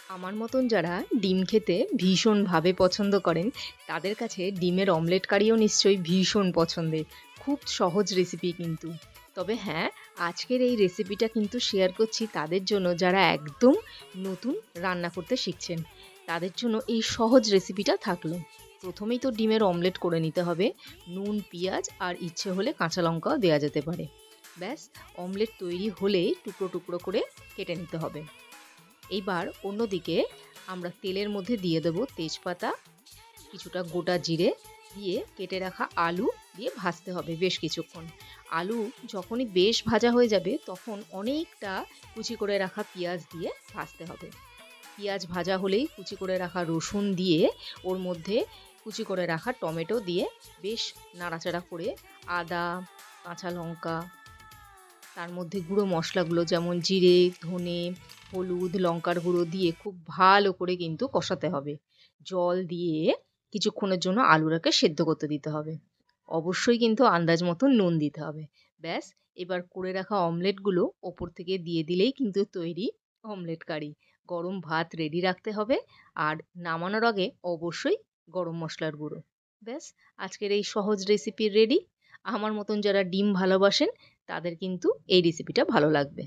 আমার মতন যারা ডিম খেতে ভীষণভাবে পছন্দ করেন, তাদের কাছে ডিমের অমলেট কারিও নিশ্চয়ই ভীষণ পছন্দের। খুব সহজ রেসিপি কিন্তু। তবে হ্যাঁ, আজকের এই রেসিপিটা কিন্তু শেয়ার করছি তাদের জন্য যারা একদম নতুন রান্না করতে শিখছেন। তাদের জন্য এই সহজ রেসিপিটা থাকলো। প্রথমেই তো ডিমের অমলেট করে নিতে হবে। নুন, পেঁয়াজ আর ইচ্ছে হলে কাঁচা লঙ্কাও দেওয়া যেতে পারে। ব্যাস, অমলেট তৈরি হলেই টুকরো টুকরো করে কেটে নিতে হবে। এইবার অন্যদিকে আমরা তেলের মধ্যে দিয়ে দেব তেজপাতা, কিছুটা গোটা জিরে দিয়ে কেটে রাখা আলু দিয়ে ভাজতে হবে বেশ কিছুক্ষণ। আলু যখনই বেশ ভাজা হয়ে যাবে তখন অনেকটা কুচি করে রাখা পেঁয়াজ দিয়ে ভাজতে হবে। পেঁয়াজ ভাজা হলেই কুচি করে রাখা রসুন দিয়ে ওর মধ্যে কুচি করে রাখা টমেটো দিয়ে বেশ নাড়াচাড়া করে আদা, কাঁচা লঙ্কা, তার মধ্যে গুঁড়ো মশলাগুলো যেমন জিরে, ধনে, হলুদ, লঙ্কার গুঁড়ো দিয়ে খুব ভালো করে কিন্তু কষাতে হবে। জল দিয়ে কিছুক্ষণের জন্য আলুটাকে সেদ্ধ করতে দিতে হবে। অবশ্যই কিন্তু আন্দাজ মতন নুন দিতে হবে। ব্যাস, এবার করে রাখা অমলেটগুলো ওপর থেকে দিয়ে দিলেই কিন্তু তৈরি অমলেট কারি। গরম ভাত রেডি রাখতে হবে আর নামানোর আগে অবশ্যই গরম মশলার গুঁড়ো। ব্যাস, আজকের এই সহজ রেসিপি রেডি। আমার মতন যারা ডিম ভালোবাসেন তাদের কিন্তু এই রেসিপিটা ভালো লাগবে।